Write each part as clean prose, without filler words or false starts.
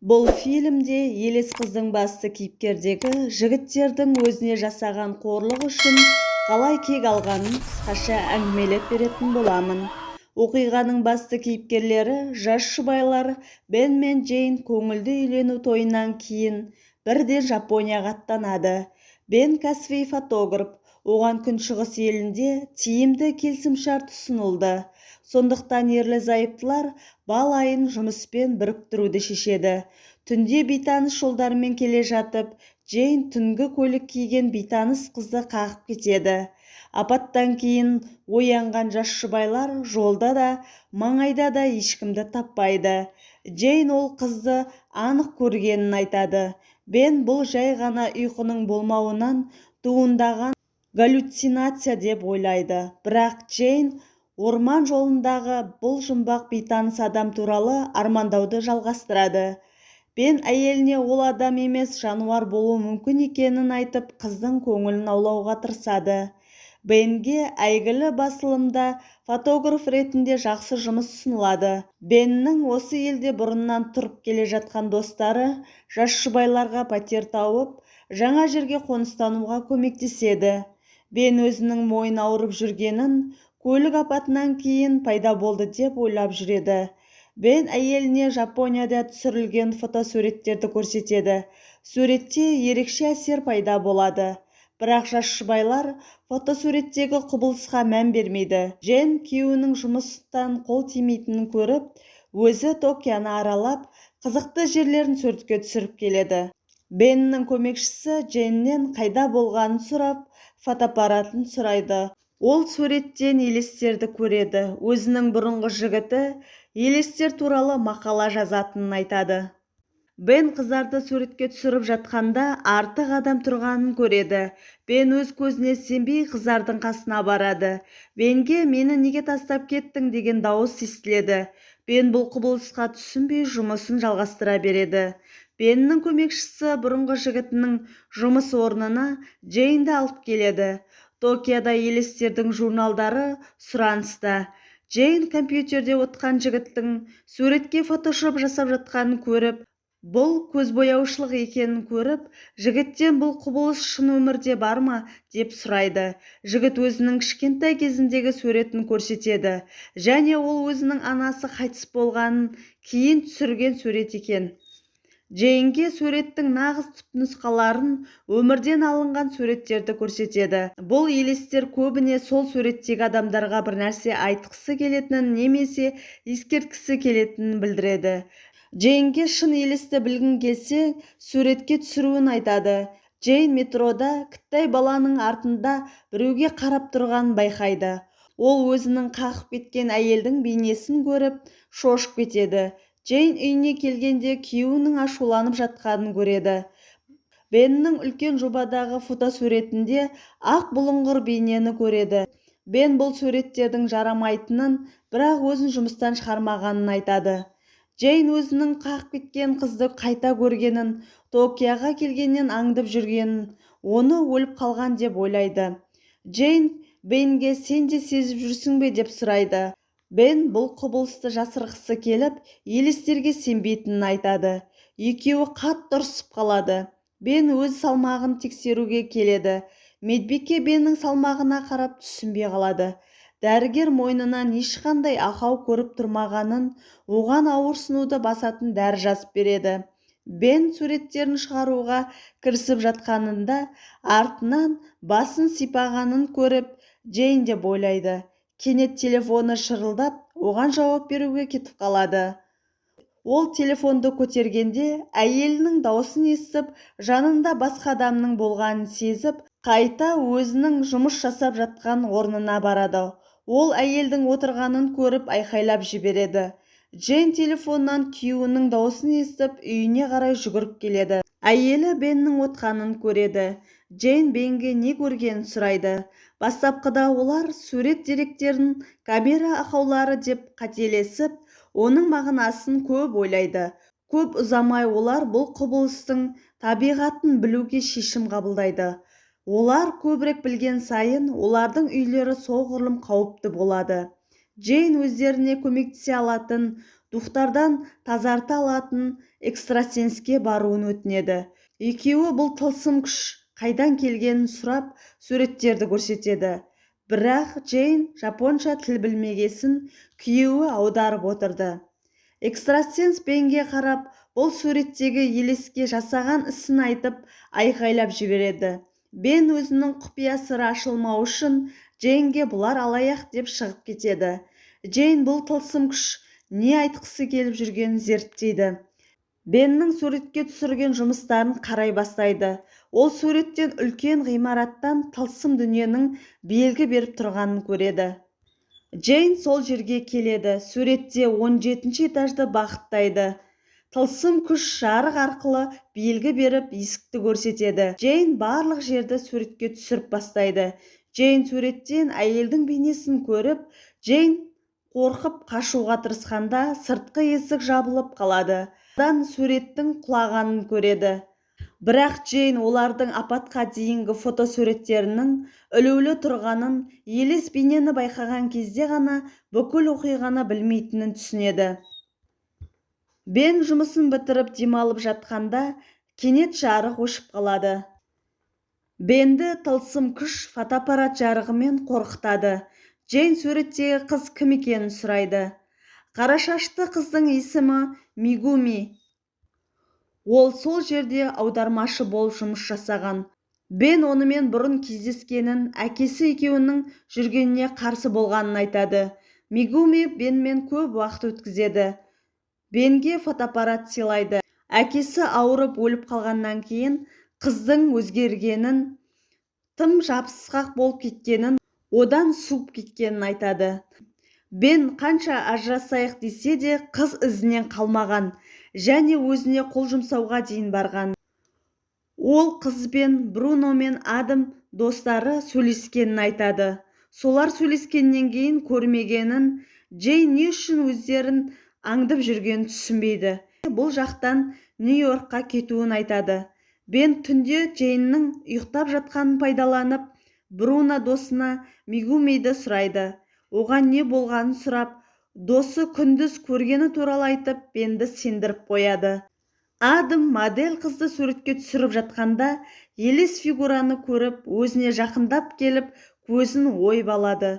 Бұл фильмде елес қыздың басты кейіпкердегі жігіттердің өзіне жасаған қорлығы үшін қалай кек алғанын қысқаша әңгімелеп беретін боламын. Оқиғаның басты кейіпкерлері жас жұбайлар Бен мен Джейн көңілді үйлену тойынан кейін бірден Жапонияға аттанады. Бен кәсіби фотограф, оған күншығыс елінде тиімді келісімшарт ұсынылды. Сондықтан ерлі-зайыптылар бал айын жұмыспен біріктіруді шешеді. Түнде бейтаныс жолдармен келе жатып, Джейн түнгі көлік киген бейтаныс қызды қағып кетеді. Апаттан кейін оянған жас жұбайлар жолда да, маңайда да ешкімді таппайды. Джейн ол қызды анық көргенін айтады. Бен бұл жай ғана ұйқының болмауынан туындаған галлюцинация деп ойлайды. Бірақ Джейн орман жолындағы бұл жұмбақ бейтаныс адам туралы армандауды жалғастырады. Бен әйеліне ол адам емес жануар болуы мүмкін екенін айтып, қыздың көңілін аулауға тырысады. Бенге әйгілі басылымда фотограф ретінде жақсы жұмыс ұсынылады. Беннің осы елде бұрыннан тұрып келе жатқан достары жас жұбайларға пәтер тауып, жаңа жерге қоныстануға көмектеседі. Бен өзінің мойны ауырып жүргенін көлік апатынан кейін пайда болды деп ойлап жүреді. Бен әйеліне Жапонияда түсірілген фотосуреттерді көрсетеді. Суретте ерекше әсер пайда болады. Бірақ жас жұбайлар фотосуреттегі құбылысқа мән бермейді. Джейн күйеуінің жұмыстан қол тимейтінін көріп, өзі Токионы аралап, қызықты жерлерін суретке түсіріп келеді. Беннің көмекшісі Джейннен қайда болғанын сұрап, фотоаппаратын сұрайды. Ол суреттен елестерді көреді. Өзінің бұрынғы жігіті елестер туралы мақала жазатынын айтады. Бен қыздарды суретке түсіріп жатқанда артық адам тұрғанын көреді. Бен өз көзіне сенбей қыздардың қасына барады. Бенге "мені неге тастап кеттің" деген дауыс естіледі. Бен бұл құбылысқа түсінбей жұмысын жалғастыра береді. Беннің көмекшісі бұрынғы жігітінің жұмыс орнына Джейнді алып келеді. Токиода елестердің журналдары сұраныста. Джейн компьютерде отқан жігіттің суретке фотошоп жасап жатқанын көріп, бұл көзбояушылық екенін көріп, жігіттен бұл құбылыс шын өмірде бар ма деп сұрайды. Жігіт өзінің кішкентай кезіндегі суретін көрсетеді, және ол өзінің анасы қайтыс болғанын кейін түсірген сурет екен. Джейнге суреттің нағыз түпнұсқаларын, өмірден алынған суреттерді көрсетеді. Бұл елестер көбіне сол суреттегі адамдарға бір нәрсе айтқысы келетінін немесе ескерткісі келетінін білдіреді. Джейнге шын елесті білгің келсе, суретке түсіруін айтады. Джейн метрода кіттай баланың артында біреуге қарап тұрғанын байқайды. Ол өзінің қағып кеткен әйелдің бейнесін көріп, шошып кетеді. Джейн үйіне келгенде күйеуінің ашуланып жатқанын көреді. Беннің үлкен жобадағы фотосуретінде ақ бұлыңғыр бейнені көреді. Бен бұл суреттердің жарамайтынын, бірақ өзін жұмыстан шығармағанын айтады. Джейн өзінің қағып кеткен қызды қайта көргенін, Токиоға келгеннен аңдып жүргенін, оны өліп қалған деп ойлайды. Джейн Бенге "сен де сезіп жүрсің бе" деп сұрайды. Бен бұл құбылысты жасырғысы келіп, елестерге сенбейтінін айтады. Екеуі қатты ұрсып қалады. Бен өз салмағын тексеруге келеді. Медбике Беннің салмағына қарап түсінбей қалады. Дәрігер мойнынан ешқандай ақау көріп тұрмағанын, оған ауырсынуды басатын дәрі жазып береді. Бен суреттерін шығаруға кірісіп жатқанында артынан басын сипағанын көріп, Джейн деп ойлайды. Кенет телефоны шырылдап, оған жауап беруге кетіп қалады. Ол телефонды көтергенде әйелінің дауысын естіп, жанында басқа адамның болғанын сезіп, қайта өзінің жұмыс жасап жатқан орнына барады. Ол әйелдің отырғанын көріп айқайлап жібереді. Джейн телефоннан күйеуінің дауысын естіп, үйіне қарай жүгіріп келеді. Әйелі Беннің отқанын көреді. Джейн Бенге не көргенін сұрайды. Бастапқыда олар сурет деректерін камера ақаулары деп қателесіп, оның мағынасын көп ойлайды. Көп ұзамай олар бұл құбылыстың табиғатын білуге шешім қабылдайды. Олар көбірек білген сайын, олардың үйлері соғұрлым қауіпті болады. Джейн өздеріне көмектесе алатын духтардан тазарта алатын экстрасенске баруын өтінеді. Екеуі бұл тылсым күш қайдан келгенін сұрап, суреттерді көрсетеді. Бірақ Джейн жапонша тіл білмегесін күйеуі аударып отырды. Экстрасенс Бенге қарап, бұл суреттегі елеске жасаған ісін айтып, айқайлап жібереді. Бен өзінің құпия сыры ашылмау үшін Джейнге бұлар алаяқ деп шығып кетеді. Джейн бұл тылсым күш не айтқысы келіп жүргенін зерттейді. Беннің суретке түсірген жұмыстарын қарай бастайды. Ол суреттен үлкен ғимараттан тылсым дүниенің белгі беріп тұрғанын көреді. Джейн сол жерге келеді. Суретте 17-ші этажды бағыттайды. Тылсым күш жарық арқылы белгі беріп есікті көрсетеді. Джейн барлық жерді суретке түсіріп бастайды. Джейн суреттен әйелдің бейнесін көріп, Джейн қорқып қашуға тырысқанда сыртқы есік жабылып қалады. Одан суреттің құлағанын көреді. Бірақ Джейн олардың апатқа дейінгі фотосуреттерінің ілулі тұрғанын, елес бейнені байқаған кезде ғана бүкіл оқиғаны білмейтінін түсінеді. Бен жұмысын бітіріп демалып жатқанда кенет жарық өшіп қалады. Бенді тылсым күш фотоаппарат жарығымен қорқытады. Джейн суреттегі қыз кім екенін сұрайды. Қарашашты қыздың есімі Мегуми. Ол сол жерде аудармашы болып жұмыс жасаған. Бен онымен бұрын кездескенін, әкесі екеуінің жүргеніне қарсы болғанын айтады. Мегуми Бенмен көп уақыт өткізеді. Бенге фотоаппарат сыйлайды. Әкесі ауырып өліп қалғаннан кейін қыздың өзгергенін, тым жабысқақ болып кеткенін, одан суып кеткенін айтады. Бен қанша ажырасайық десе де қыз ізінен қалмаған және өзіне қол жұмсауға дейін барған. Ол қызбен Бруно мен Адам достары сөйлескенін айтады. Солар сөйлескеннен кейін көрмегенін, Джейн не үшін өздерін аңдып жүргенін түсінбейді. Бұл жақтан Нью-Йоркқа кетуін айтады. Бен түнде Джейннің ұйықтап жатқанын пайдаланып, Бруно досына Мегумиді сұрайды. Оған не болғанын сұрап, досы күндіз көргені туралы айтып, Бенді сендіріп қояды. Адам модель қызды суретке түсіріп жатқанда, елес фигураны көріп, өзіне жақындап келіп, көзін ойып алады.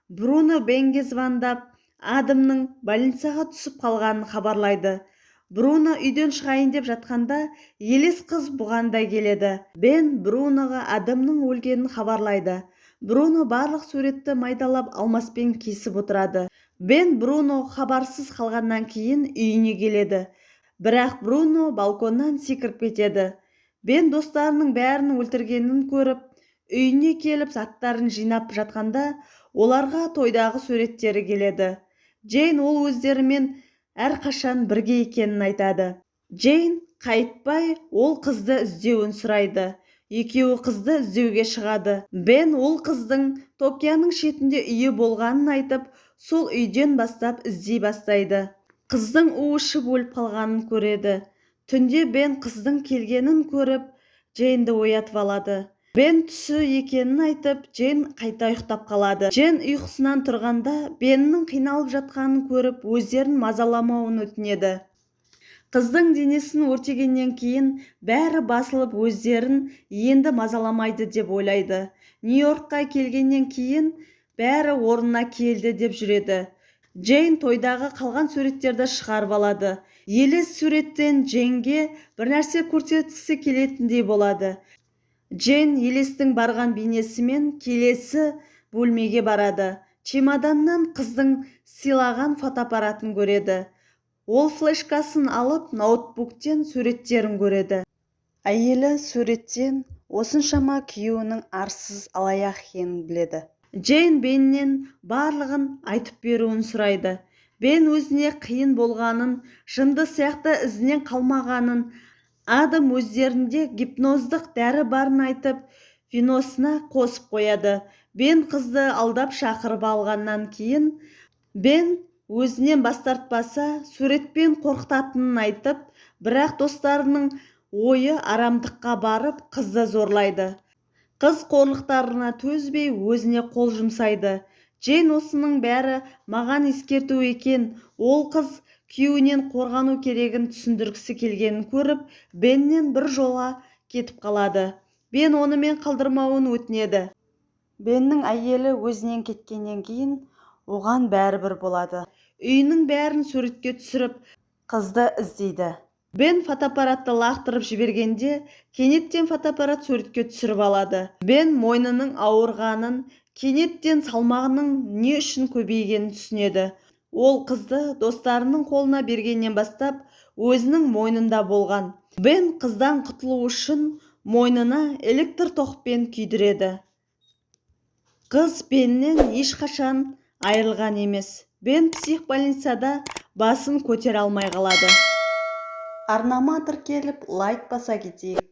Бруно Бенге звондап, Адамның больницаға түсіп қалғанын хабарлайды. Бруно үйден шығайын деп жатқанда, елес қыз бұған да келеді. Бен Бруноға Адамның өлгенін хабарлайды. Бруно барлық суретті майдалап алмаспен кесіп отырады. Бен Бруно хабарсыз қалғаннан кейін үйіне келеді. Бірақ Бруно балконнан секіріп кетеді. Бен достарының бәрін өлтіргенін көріп, үйіне келіп заттарын жинап жатқанда, оларға тойдағы суреттері келеді. Джейн ол өздерімен әрқашан бірге екенін айтады. Джейн қайтпай ол қызды іздеуін сұрайды. Екеуі қызды іздеуге шығады. Бен ол қыздың Токионың шетінде үйі болғанын айтып, сол үйден бастап іздей бастайды. Қыздың уышып өліп қалғанын көреді. Түнде Бен қыздың келгенін көріп, Джейнді оятып алады. Бен түсі екенін айтып, Джейн қайта ұйықтап қалады. Джейн ұйқысынан тұрғанда, Беннің қиналып жатқанын көріп, өздерін мазаламауын өтінеді. Қыздың денесін өртегеннен кейін бәрі басылып өздерін енді мазаламайды деп ойлайды. Нью-Йоркқа келгеннен кейін бәрі орнына келді деп жүреді. Джейн тойдағы қалған суреттерді шығарып алады. Елес суреттен Джейнге бір нәрсе көрсеткісі келетіндей болады. Джейн елестің барған бейнесімен келесі бөлмеге барады. Чемоданнан қыздың сыйлаған фотоаппаратын көреді. Ол флешкасын алып, ноутбуктен суреттерін көреді. Әйелі суреттен осыншама күйеуінің арсыз алаяқ екенін біледі. Джейн Беннен барлығын айтып беруін сұрайды. Бен өзіне қиын болғанын, жынды сияқты ізінен қалмағанын, Адам өздерінде гипноздық дәрі барын айтып, виносына қосып қояды. Бен қызды алдап шақырып алғаннан кейін, Бен өзінен бас тартпаса, суретпен қорқытатынын айтып, бірақ достарының ойы арамдыққа барып, қызды зорлайды. Қыз қорлықтарына төзбей өзіне қол жұмсайды. Джейн осының бәрі маған ескерту екен, ол қыз күйеуінен қорғану керегін түсіндіргісі келгенін көріп, Беннен бір жолға кетіп қалады. Бен онымен қалдырмауын өтінеді. Беннің әйелі өзінен кеткеннен кейін оған бәрібір болады. Үйінің бәрін суретке түсіріп, қызды іздейді. Бен фотоаппаратты лақтырып жібергенде, кенеттен фотоаппарат суретке түсіріп алады. Бен мойнының ауырғанын, кенеттен салмағының не үшін көбейгенін түсінеді. Ол қызды достарының қолына бергеннен бастап өзінің мойнында болған. Бен қыздан құтылу үшін мойнына электр тоқпен күйдіреді. Қыз Беннен ешқашан айырылған емес. Бен психбольницада басын көтере алмай қалады. Арнама тіркеліп, лайк баса кетейік.